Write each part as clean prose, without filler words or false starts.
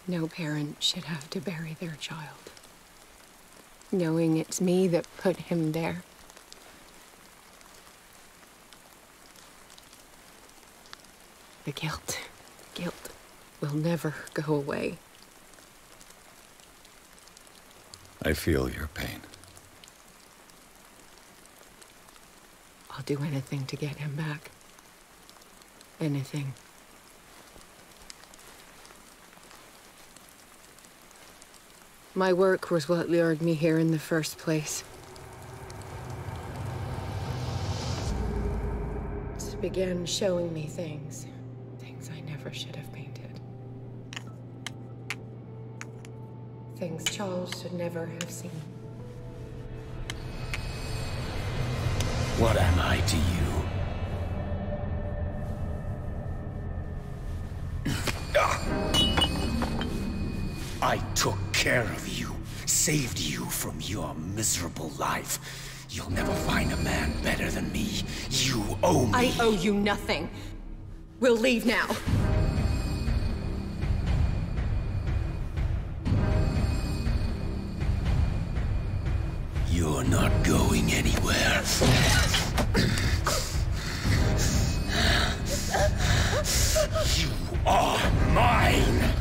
No parent should have to bury their child, knowing it's me that put him there. The guilt will never go away. I feel your pain. I'll do anything to get him back. Anything. My work was what lured me here in the first place. It began showing me things I never should have painted. Things Charles should never have seen. What am I to you? I took care of you, saved you from your miserable life. You'll never find a man better than me. You owe me. I owe you nothing. We'll leave now. You're not going anywhere. You are mine!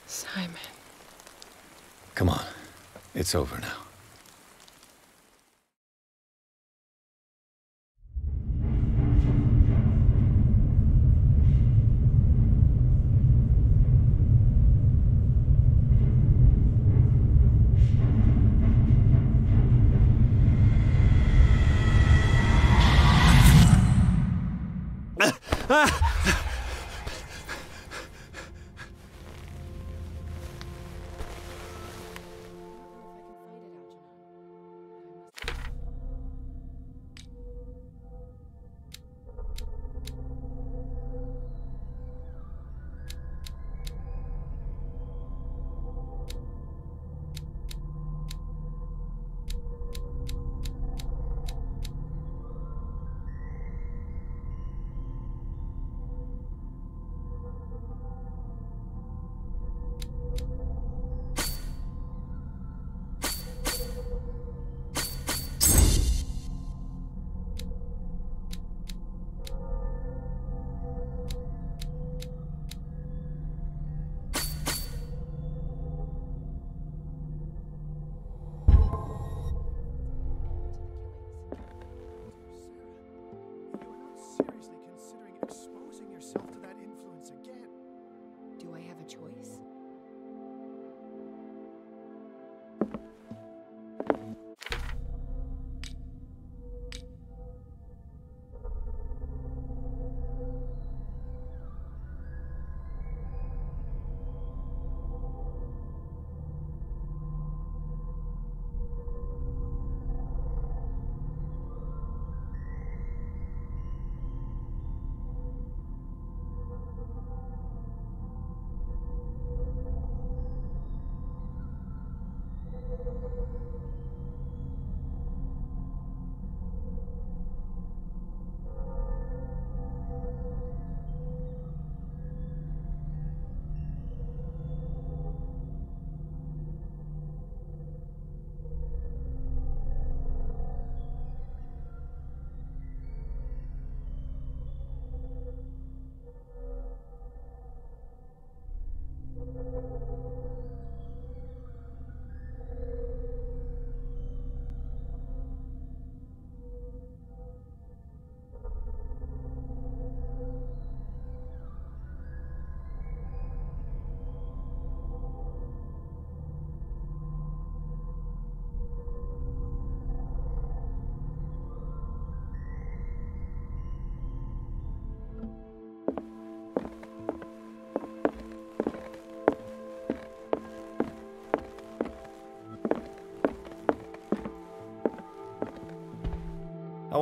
Simon. Come on. It's over now.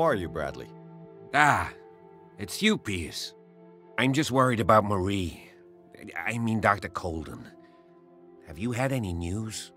are you, Bradley? Ah, it's you, Pierce. I'm just worried about Marie. I mean, Dr. Colden. Have you had any news?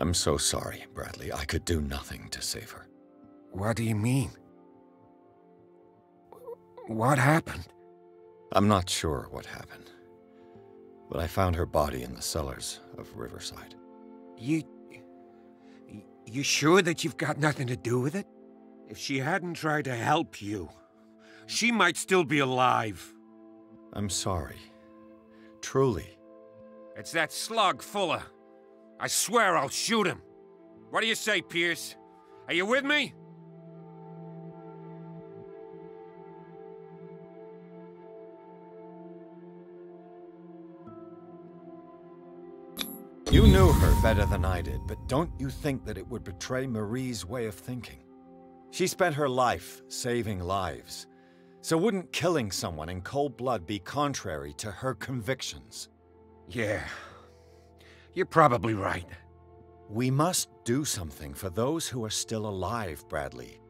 I'm so sorry, Bradley. I could do nothing to save her. What do you mean? What happened? I'm not sure what happened, but I found her body in the cellars of Riverside. You sure that you've got nothing to do with it? If she hadn't tried to help you, she might still be alive. I'm sorry. Truly. It's that slug, Fuller. I swear I'll shoot him. What do you say, Pierce? Are you with me? You knew her better than I did, but don't you think that it would betray Marie's way of thinking? She spent her life saving lives. So wouldn't killing someone in cold blood be contrary to her convictions? Yeah. You're probably right. We must do something for those who are still alive, Bradley.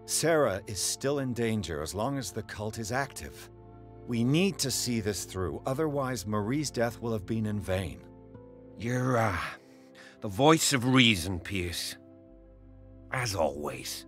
Sarah is still in danger as long as the cult is active. We need to see this through, otherwise Marie's death will have been in vain. You're, the voice of reason, Pierce. As always.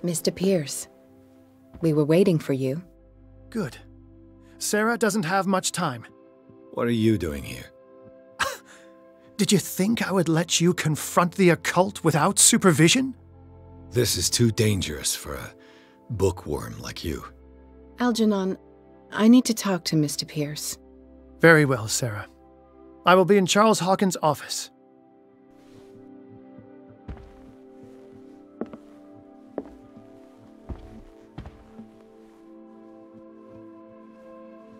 Mr. Pierce, we were waiting for you. Good. Sarah doesn't have much time. What are you doing here? Did you think I would let you confront the occult without supervision? This is too dangerous for a bookworm like you. Algernon, I need to talk to Mr. Pierce. Very well, Sarah. I will be in Charles Hawkins' office.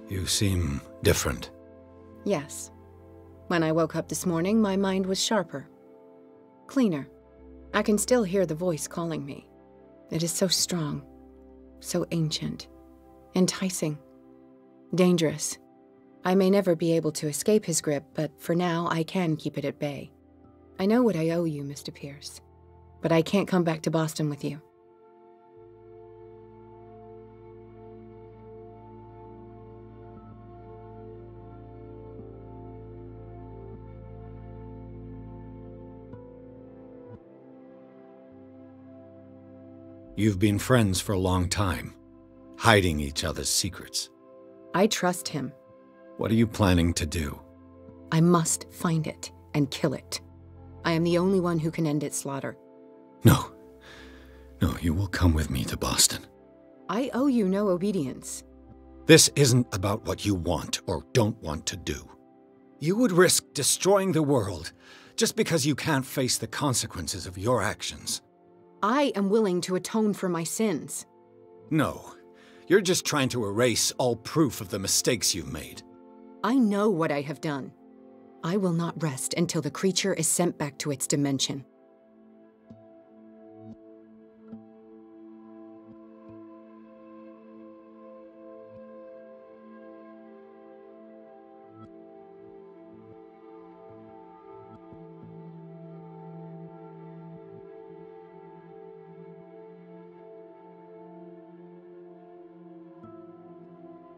You seem different. Yes. When I woke up this morning, my mind was sharper. Cleaner. I can still hear the voice calling me. It is so strong, so ancient, enticing, dangerous. I may never be able to escape his grip, but for now I can keep it at bay. I know what I owe you, Mr. Pierce, but I can't come back to Boston with you. You've been friends for a long time, hiding each other's secrets. I trust him. What are you planning to do? I must find it and kill it. I am the only one who can end its slaughter. No. No, you will come with me to Boston. I owe you no obedience. This isn't about what you want or don't want to do. You would risk destroying the world just because you can't face the consequences of your actions. I am willing to atone for my sins. No, you're just trying to erase all proof of the mistakes you've made. I know what I have done. I will not rest until the creature is sent back to its dimension.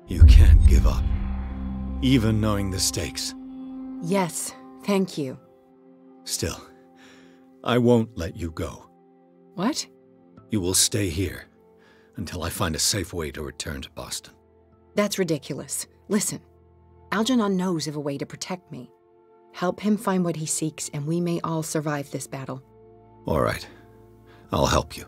You can't give up, even knowing the stakes. Yes, thank you. Still, I won't let you go. What? You will stay here until I find a safe way to return to Boston. That's ridiculous. Listen, Algernon knows of a way to protect me. Help him find what he seeks, and we may all survive this battle. All right, I'll help you.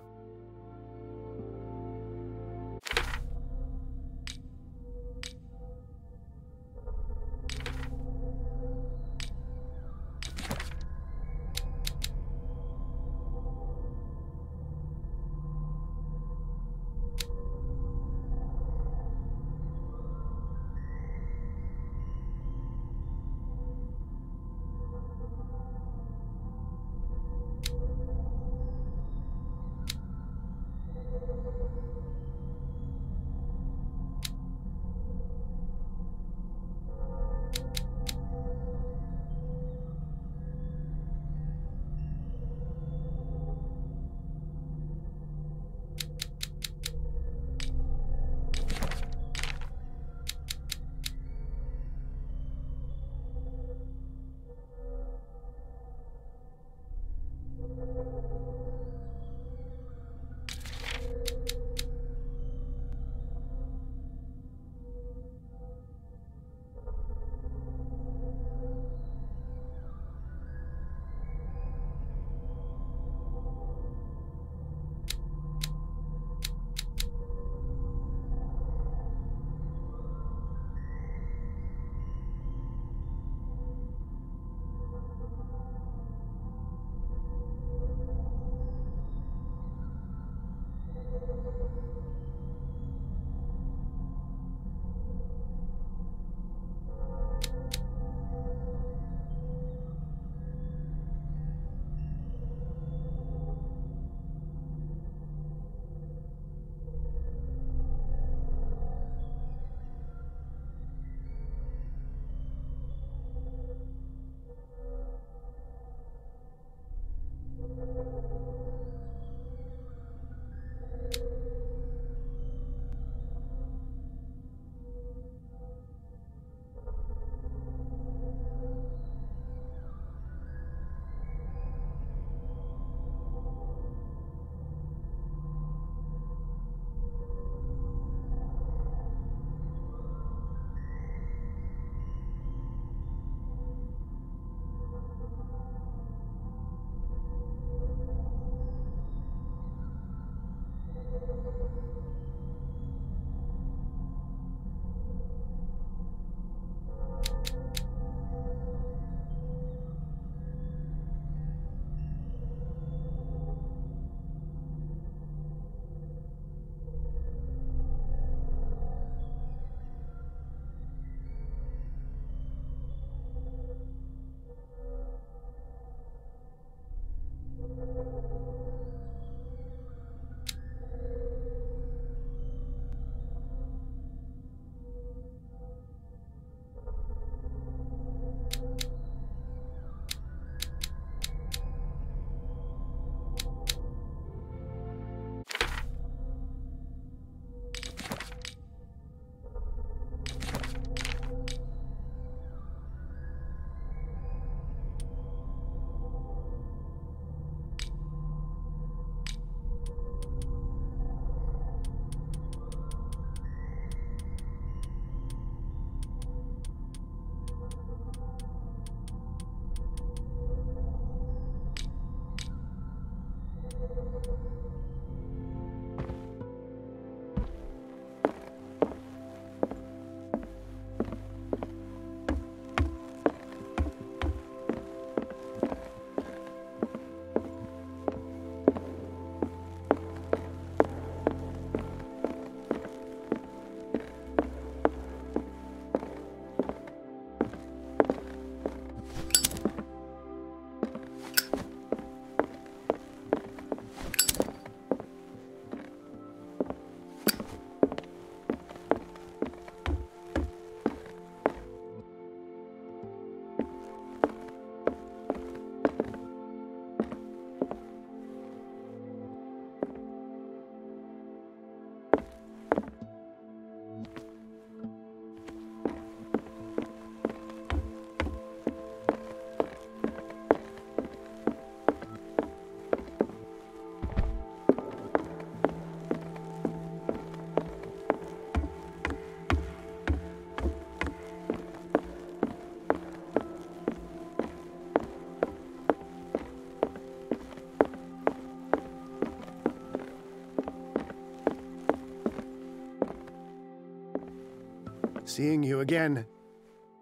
seeing you again.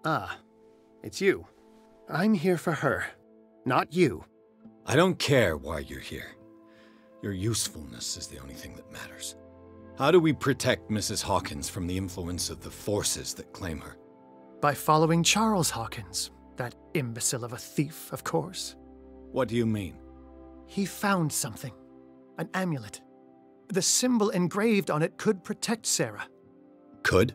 Ah, it's you. I'm here for her, not you. I don't care why you're here. Your usefulness is the only thing that matters. How do we protect Mrs. Hawkins from the influence of the forces that claim her? By following Charles Hawkins, that imbecile of a thief, of course. What do you mean? He found something. An amulet. The symbol engraved on it could protect Sarah. Could?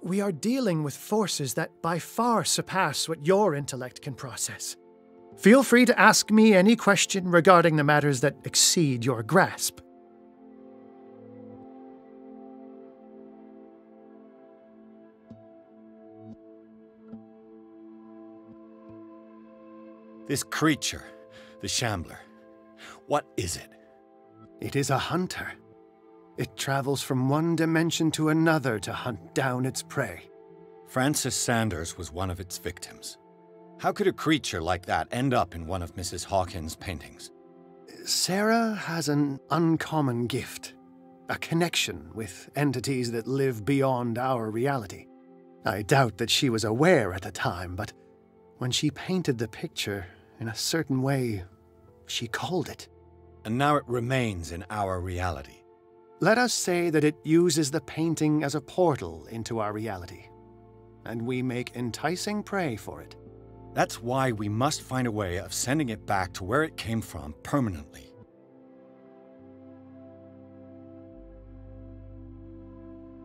We are dealing with forces that by far surpass what your intellect can process. Feel free to ask me any question regarding the matters that exceed your grasp. This creature, the Shambler, what is it? It is a hunter. It travels from one dimension to another to hunt down its prey. Francis Sanders was one of its victims. How could a creature like that end up in one of Mrs. Hawkins' paintings? Sarah has an uncommon gift. A connection with entities that live beyond our reality. I doubt that she was aware at the time, but when she painted the picture, in a certain way, she called it. And now it remains in our reality. Let us say that it uses the painting as a portal into our reality, and we make enticing prey for it. That's why we must find a way of sending it back to where it came from permanently.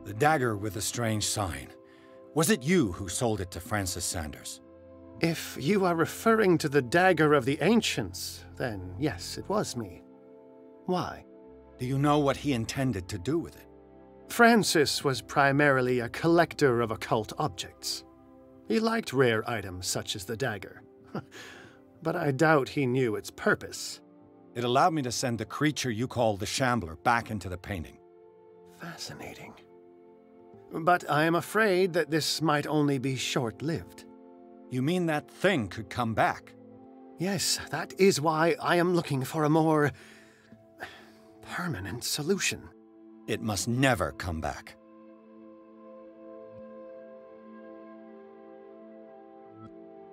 The dagger with the strange sign. Was it you who sold it to Francis Sanders? If you are referring to the dagger of the ancients, then yes, it was me. Why? Do you know what he intended to do with it? Francis was primarily a collector of occult objects. He liked rare items such as the dagger. But I doubt he knew its purpose. It allowed me to send the creature you call the Shambler back into the painting. Fascinating. But I am afraid that this might only be short-lived. You mean that thing could come back? Yes, that is why I am looking for a more permanent solution. It must never come back.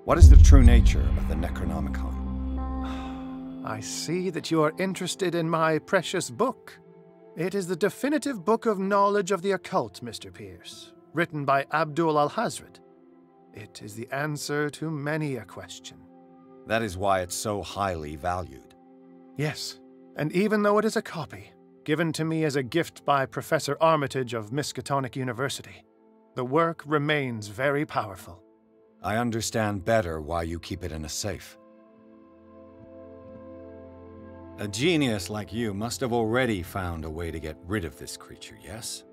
What is the true nature of the Necronomicon? I see that you are interested in my precious book. It is the definitive book of knowledge of the occult, Mr. Pierce, written by Abdul al-Hazred. It is the answer to many a question. That is why it's so highly valued. Yes, and even though it is a copy, given to me as a gift by Professor Armitage of Miskatonic University, the work remains very powerful. I understand better why you keep it in a safe. A genius like you must have already found a way to get rid of this creature, yes?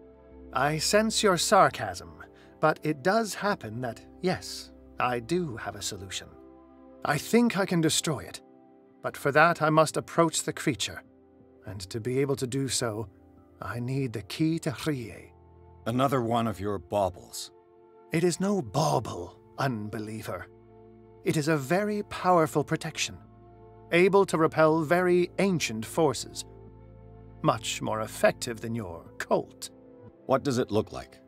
I sense your sarcasm, but it does happen that, yes, I do have a solution. I think I can destroy it, but for that I must approach the creature, and to be able to do so, I need the key to Rie. Another one of your baubles. It is no bauble, unbeliever. It is a very powerful protection, able to repel very ancient forces. Much more effective than your Colt. What does it look like?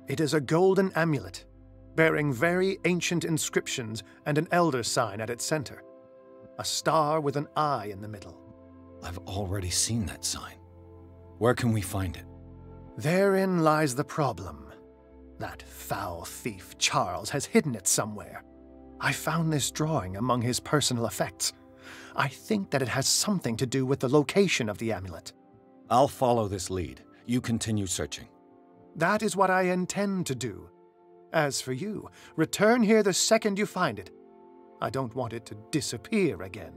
It is a golden amulet, bearing very ancient inscriptions and an elder sign at its center. A star with an eye in the middle. I've already seen that sign. Where can we find it? Therein lies the problem. That foul thief Charles has hidden it somewhere. I found this drawing among his personal effects. I think that it has something to do with the location of the amulet. I'll follow this lead. You continue searching. That is what I intend to do. As for you, return here the second you find it. I don't want it to disappear again.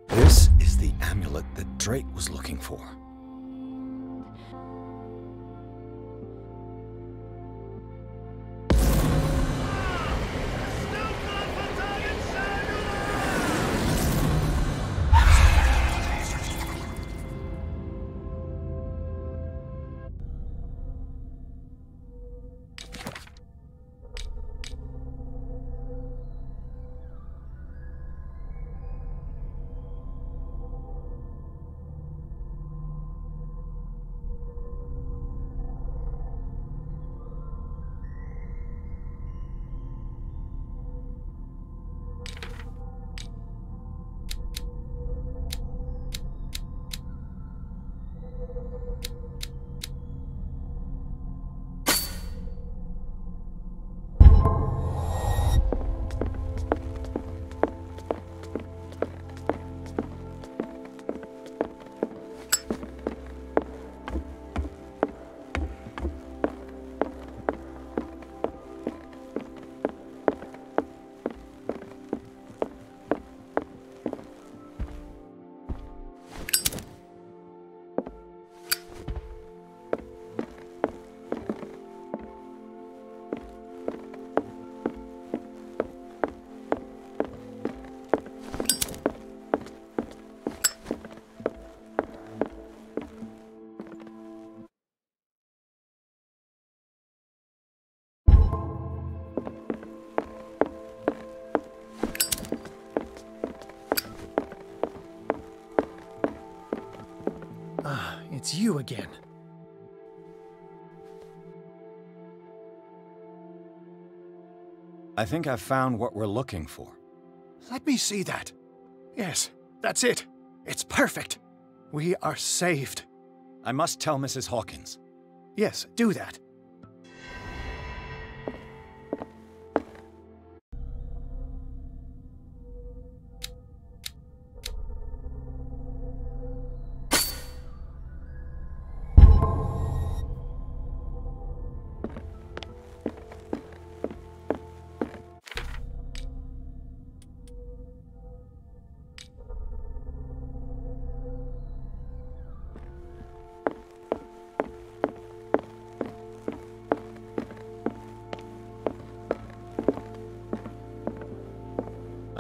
This is the amulet that Drake was looking for. It's you again. I think I've found what we're looking for. Let me see that. Yes, that's it. It's perfect. We are saved. I must tell Mrs. Hawkins. Yes, do that.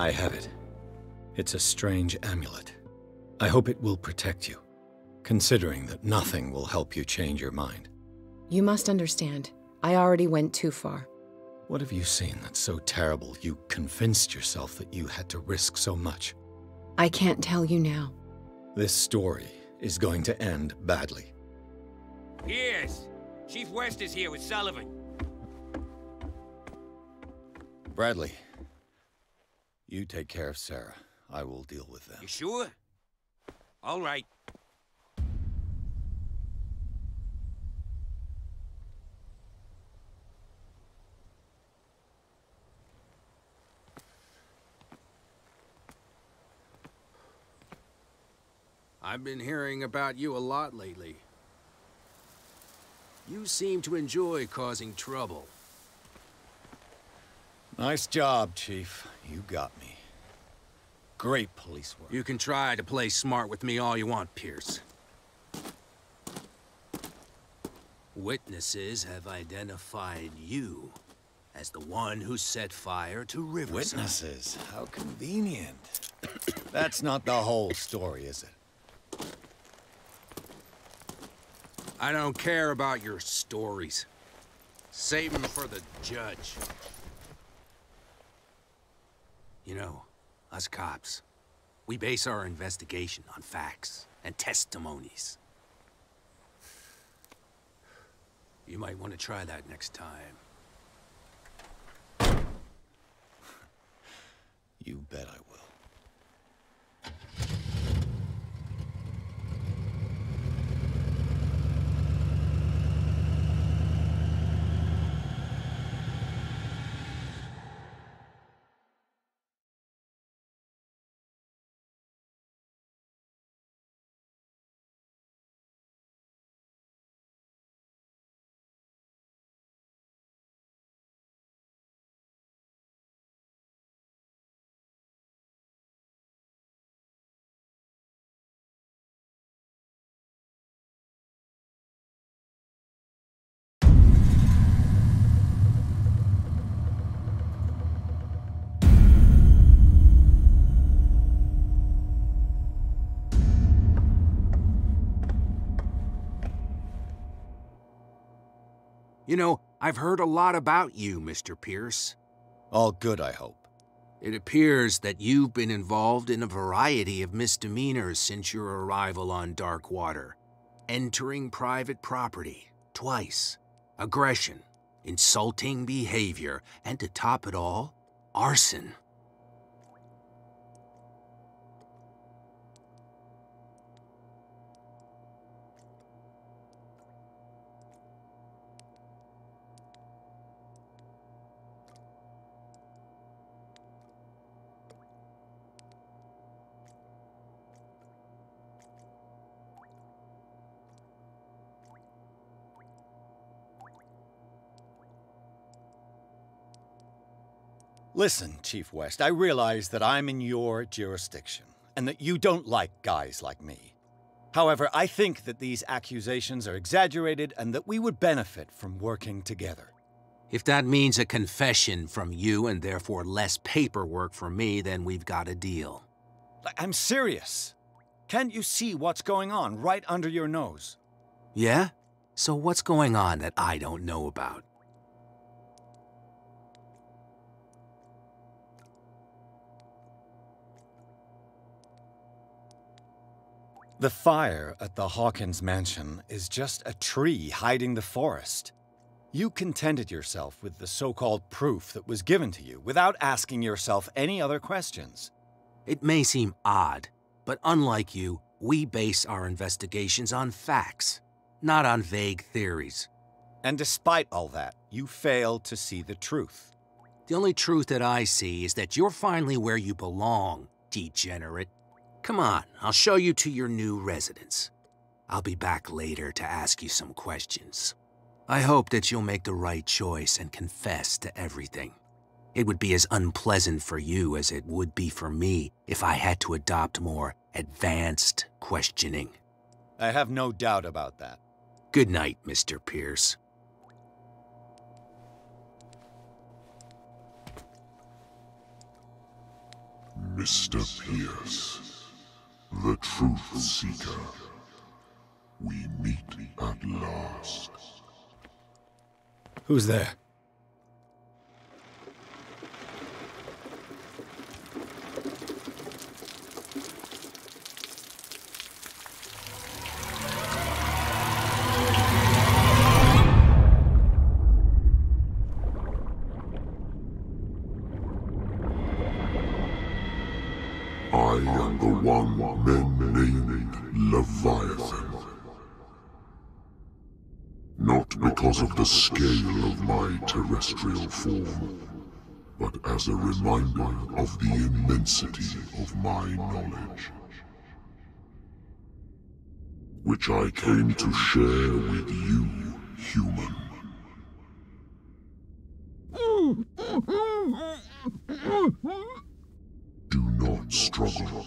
I have it. It's a strange amulet. I hope it will protect you, considering that nothing will help you change your mind. You must understand. I already went too far. What have you seen that's so terrible you convinced yourself that you had to risk so much? I can't tell you now. This story is going to end badly. Yes! Chief West is here with Sullivan. Bradley, you take care of Sarah. I will deal with them. You sure? All right. I've been hearing about you a lot lately. You seem to enjoy causing trouble. Nice job, Chief. You got me. Great police work. You can try to play smart with me all you want, Pierce. Witnesses have identified you as the one who set fire to Riverside. Witnesses? How convenient. That's not the whole story, is it? I don't care about your stories. Save him for the judge. You know, us cops, we base our investigation on facts and testimonies. You might want to try that next time. You bet I will. You know, I've heard a lot about you, Mr. Pierce. All good, I hope. It appears that you've been involved in a variety of misdemeanors since your arrival on Darkwater. Entering private property, twice. Aggression, insulting behavior, and to top it all, arson. Listen, Chief West, I realize that I'm in your jurisdiction, and that you don't like guys like me. However, I think that these accusations are exaggerated and that we would benefit from working together. If that means a confession from you and therefore less paperwork for me, then we've got a deal. I'm serious. Can't you see what's going on right under your nose? Yeah? So what's going on that I don't know about? The fire at the Hawkins mansion is just a tree hiding the forest. You contented yourself with the so-called proof that was given to you without asking yourself any other questions. It may seem odd, but unlike you, we base our investigations on facts, not on vague theories. And despite all that, you failed to see the truth. The only truth that I see is that you're finally where you belong, degenerate. Come on, I'll show you to your new residence. I'll be back later to ask you some questions. I hope that you'll make the right choice and confess to everything. It would be as unpleasant for you as it would be for me if I had to adopt more advanced questioning. I have no doubt about that. Good night, Mr. Pierce. Mr. Pierce, the Truth Seeker. We meet at last. Who's there? I am the one men named Leviathan. Not because of the scale of my terrestrial form, but as a reminder of the immensity of my knowledge, which I came to share with you, human. Do not struggle.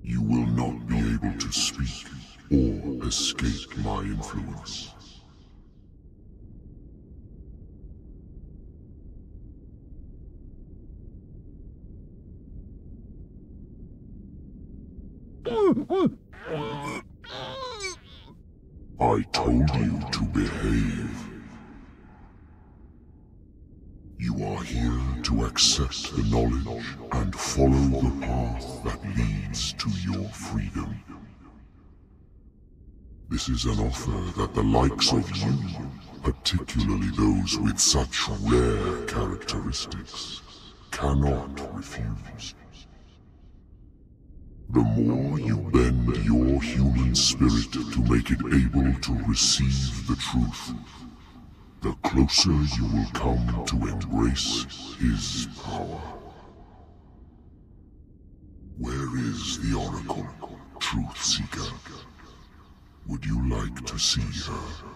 You will not be able to speak or escape my influence. I told you to behave. to accept the knowledge and follow the path that leads to your freedom. This is an offer that the likes of you, particularly those with such rare characteristics, cannot refuse. The more you bend your human spirit to make it able to receive the truth, the closer you will come to embrace his power. Where is the Oracle, Truth Seeker? Would you like to see her?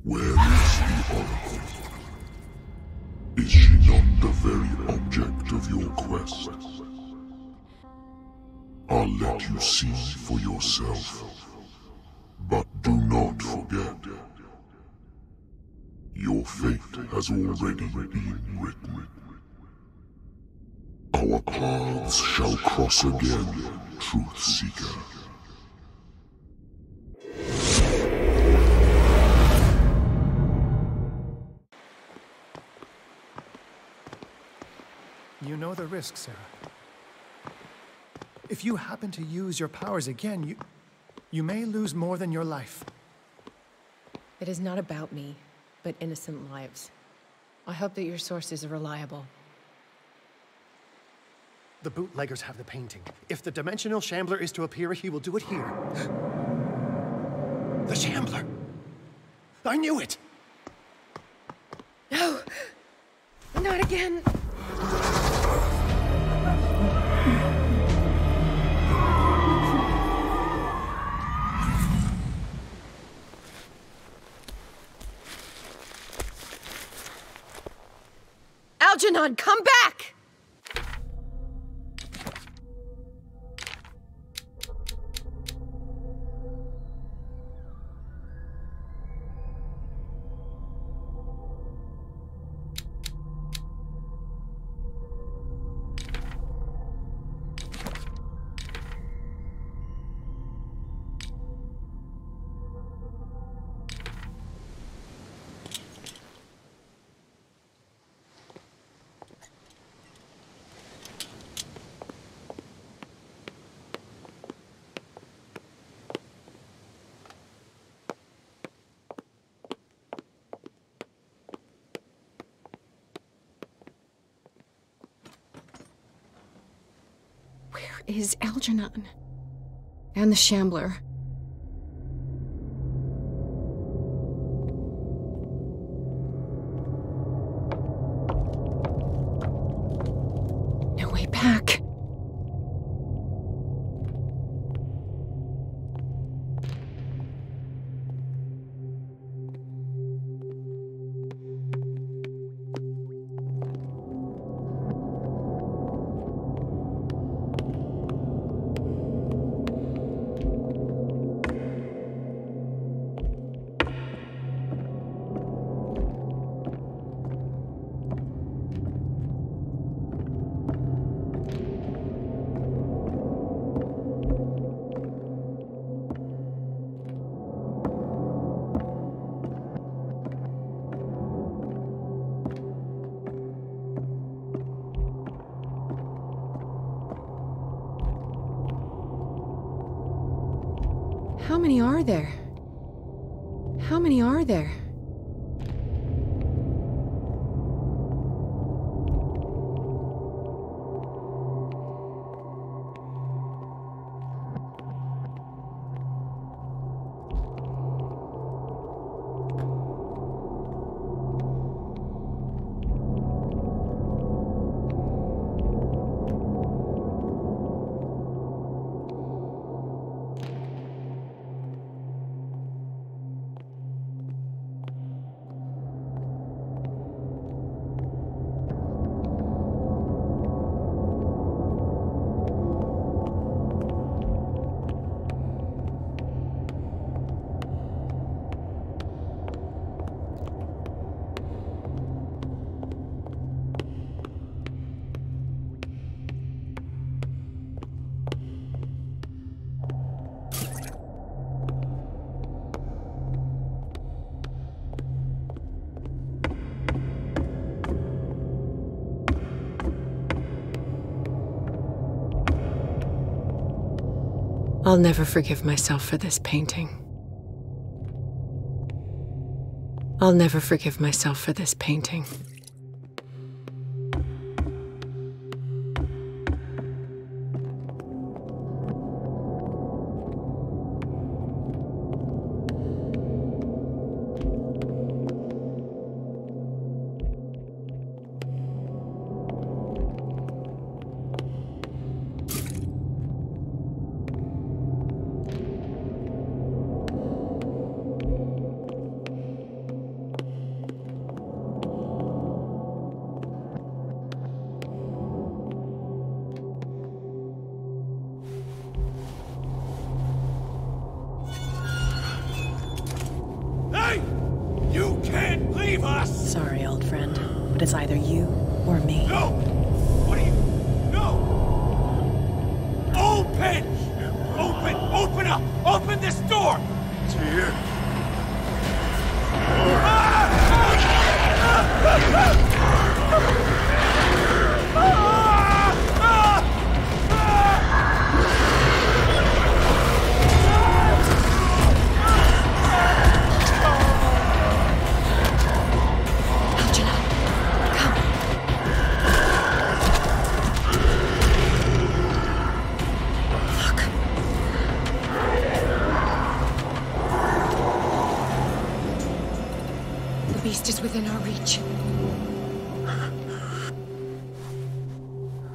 Where is the Oracle? Is she not the very object of your quest? I'll let you see for yourself. But do not forget, your fate has already been written. Our paths shall cross again, Truth Seeker. You know the risk, Sarah. If you happen to use your powers again, you may lose more than your life. It is not about me, but innocent lives. I hope that your sources are reliable. The bootleggers have the painting. If the Dimensional Shambler is to appear, he will do it here. The Shambler! I knew it! No! Not again! Algernon, come back! Where is Algernon? And the Shambler? No way back. many are there? How many are there? I'll never forgive myself for this painting. I'll never forgive myself for this painting. You can't leave us! Sorry, old friend, but it's either you or me. No! What are you... No! Open! Open! Open up! Open this door! It's here. The beast is within our reach.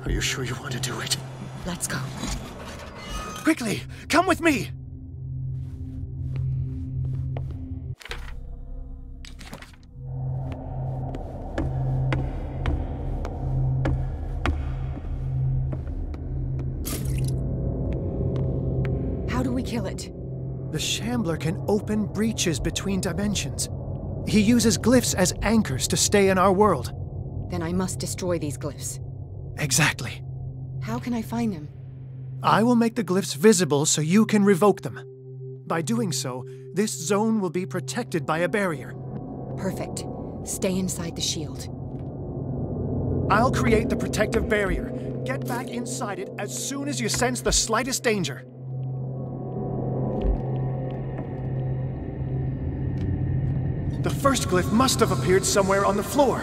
Are you sure you want to do it? Let's go. Quickly, come with me! How do we kill it? The Shambler can open breaches between dimensions. He uses glyphs as anchors to stay in our world. Then I must destroy these glyphs. Exactly. How can I find them? I will make the glyphs visible so you can revoke them. By doing so, this zone will be protected by a barrier. Perfect. Stay inside the shield. I'll create the protective barrier. Get back inside it as soon as you sense the slightest danger. The first glyph must have appeared somewhere on the floor.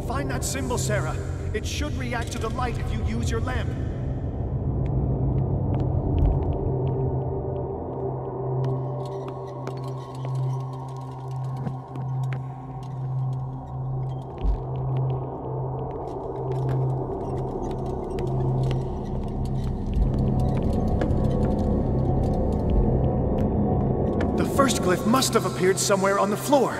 Find that symbol, Sarah. It should react to the light if you use your lamp. The first glyph must have appeared somewhere on the floor.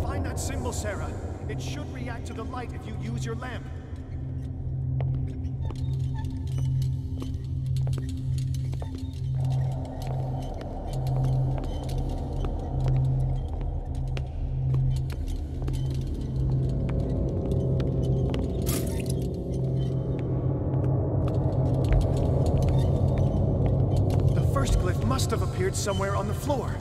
Find that symbol, Sarah. It should react to the light if you use your lamp. The first glyph must have appeared somewhere on the floor.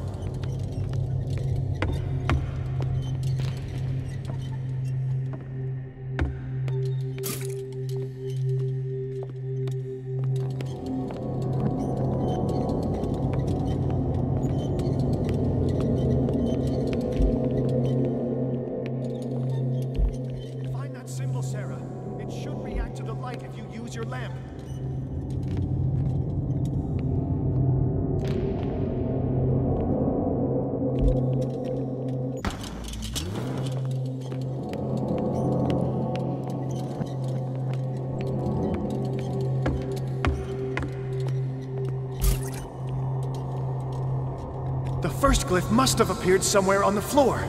The first glyph must have appeared somewhere on the floor.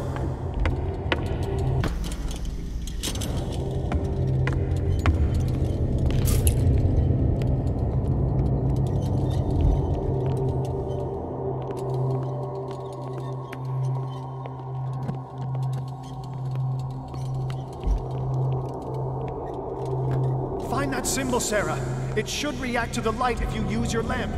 Find that symbol, Sarah. It should react to the light if you use your lamp.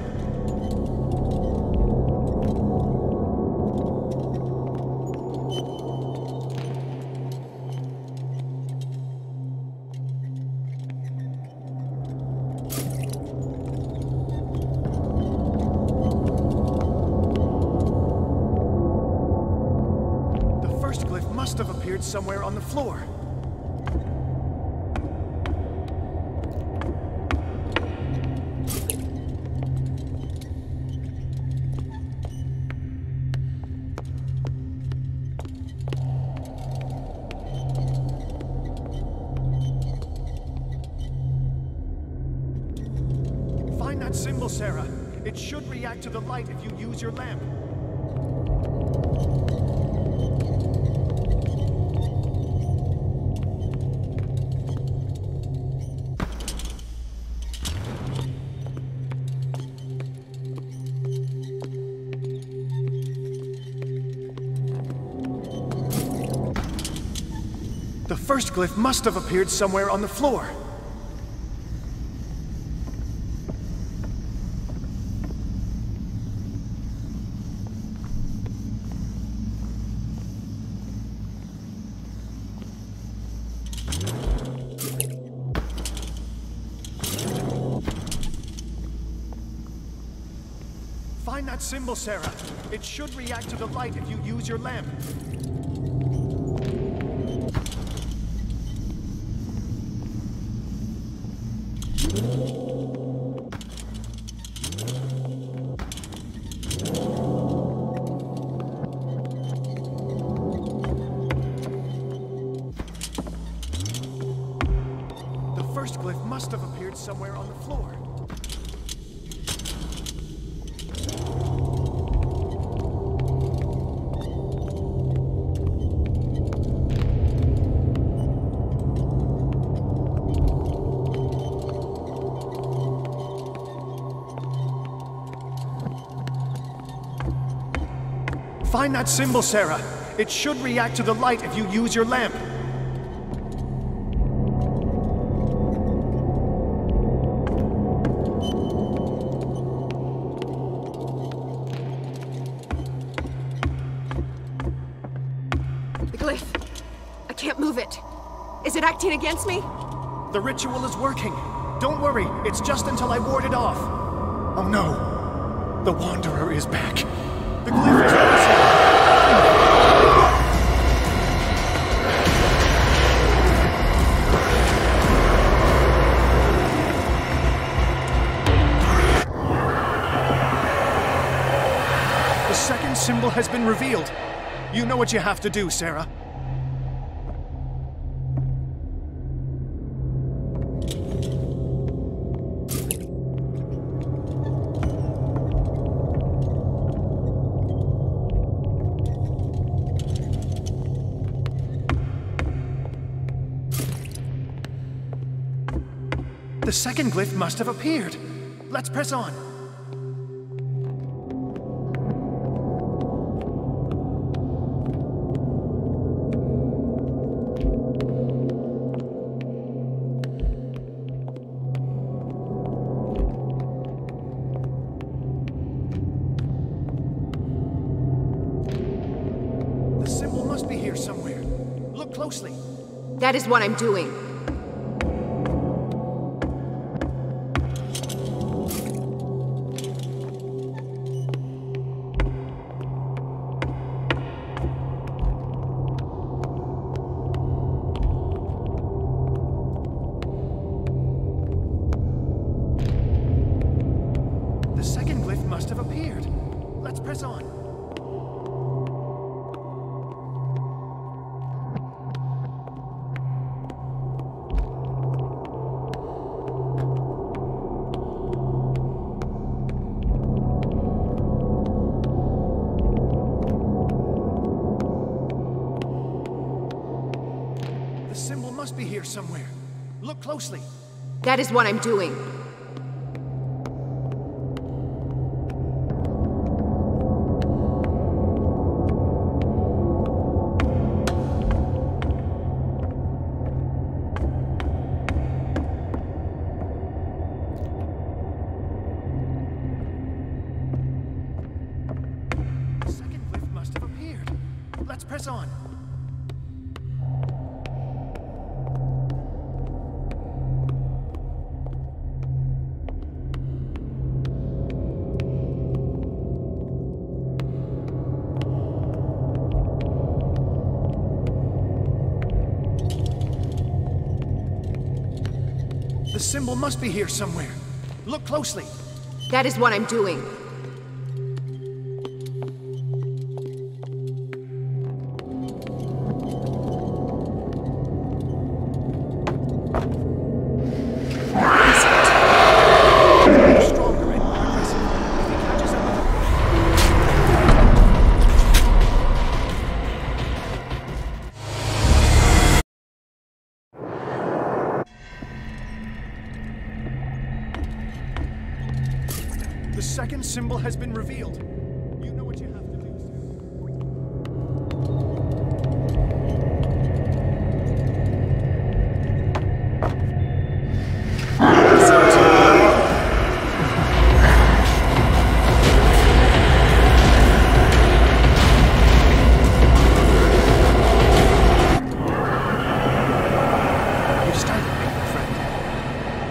The first glyph must have appeared somewhere on the floor. Find that symbol, Sarah. It should react to the light if you use your lamp. The first glyph must have appeared somewhere on the floor. Find that symbol, Sarah. It should react to the light if you use your lamp. The first glyph must have appeared somewhere on the floor. Find that symbol, Sarah. It should react to the light if you use your lamp. The glyph. I can't move it. Is it acting against me? The ritual is working. Don't worry, it's just until I ward it off. Oh no. The Wanderer is back. The glyph is rising. The second symbol has been revealed. You know what you have to do, Sarah. The second glyph must have appeared. Let's press on. The symbol must be here somewhere. Look closely. That is what I'm doing. The second glyph must have appeared. Let's press on. The symbol must be here somewhere. Look closely. That is what I'm doing. The second glyph must have appeared. Let's press on. The symbol must be here somewhere. Look closely. That is what I'm doing. Stronger and more aggressive. If he catches up with The second symbol has been revealed. You know what you have to do, You startled me, my friend.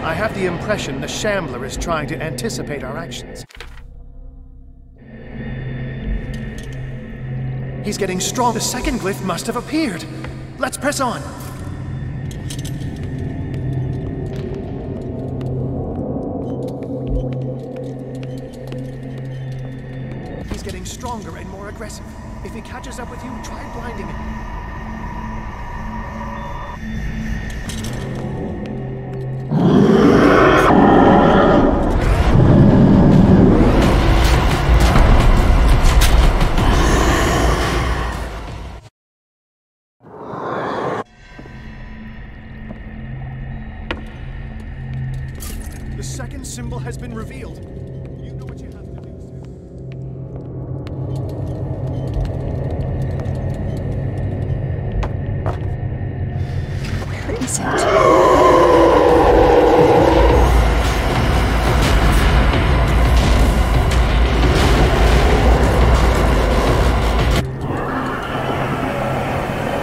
I have the impression the Shambler is trying to anticipate our actions. He's getting strong. The second glyph must have appeared. Let's press on. He's getting stronger and more aggressive. If he catches up with you, try blinding him. The second symbol has been revealed. You know what you have to do, sir. Where is it?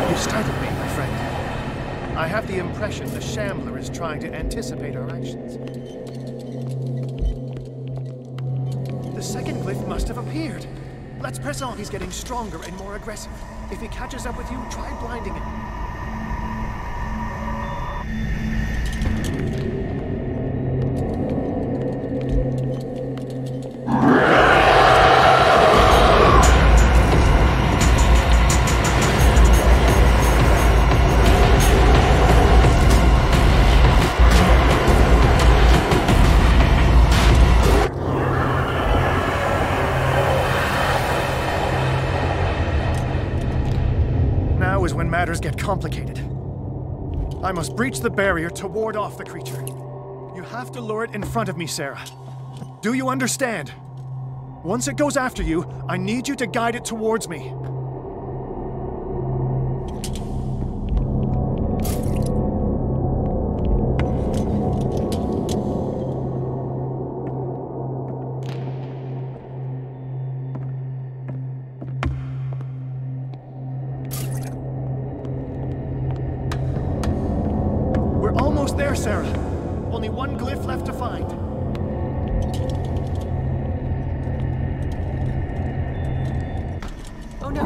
You startled me, my friend. I have the impression the Shambler is trying to anticipate our actions. The second glyph must have appeared. Let's press on. He's getting stronger and more aggressive. If he catches up with you, try blinding him. Now is when matters get complicated. I must breach the barrier to ward off the creature. You have to lure it in front of me, Sarah. Do you understand? Once it goes after you, I need you to guide it towards me. We're almost there, Sarah. Only one glyph left to find. Oh no!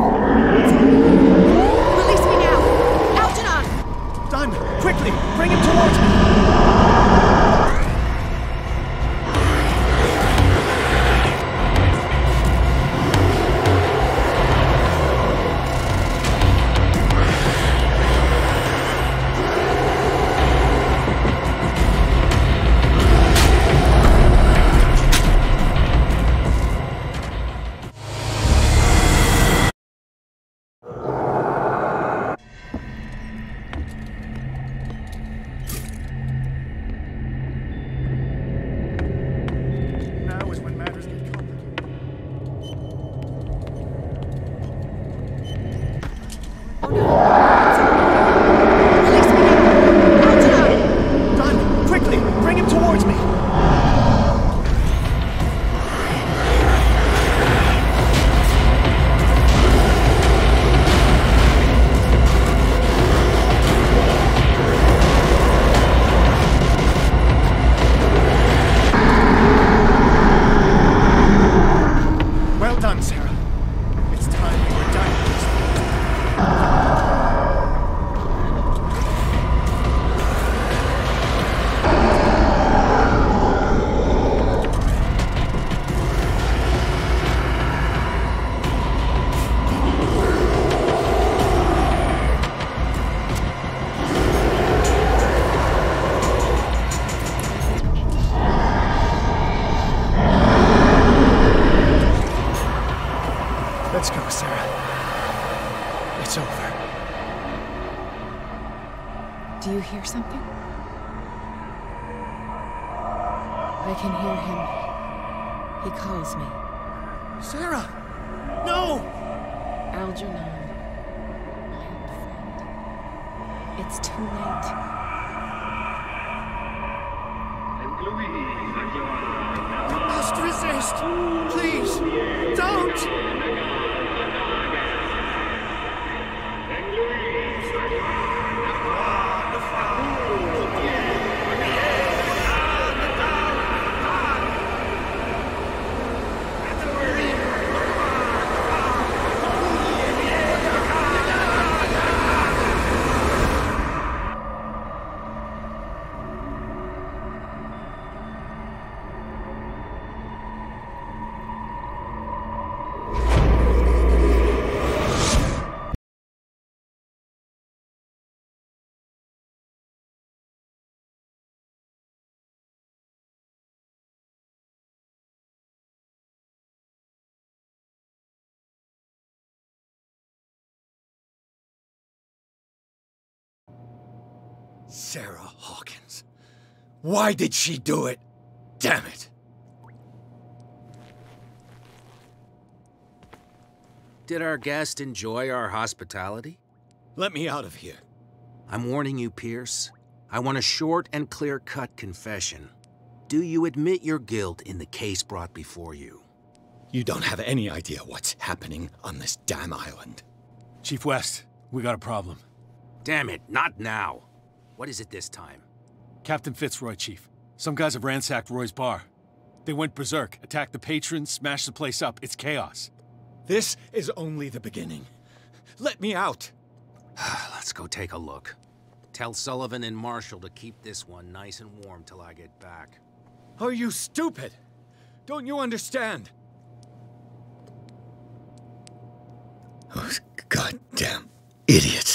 Release me now! Algernon! Done! Quickly! Bring him towards me! Now is when matters get complicated. Oh no! Release me now! Algernon! Done! Quickly! Bring him towards me! Well done, Sarah. It's time we were done with this. Let's go, Sarah. It's over. Do you hear something? I can hear him. He calls me. Sarah! No! Algernon, my old friend. It's too late. You must resist! Please! Don't! Sarah Hawkins. Why did she do it? Damn it! Did our guest enjoy our hospitality? Let me out of here. I'm warning you, Pierce. I want a short and clear-cut confession. Do you admit your guilt in the case brought before you? You don't have any idea what's happening on this damn island. Chief West, we got a problem. Damn it, not now. What is it this time? Captain Fitzroy, Chief. Some guys have ransacked Roy's bar. They went berserk, attacked the patrons, smashed the place up. It's chaos. This is only the beginning. Let me out. Let's go take a look. Tell Sullivan and Marshall to keep this one nice and warm till I get back. Are you stupid? Don't you understand? Those goddamn idiots.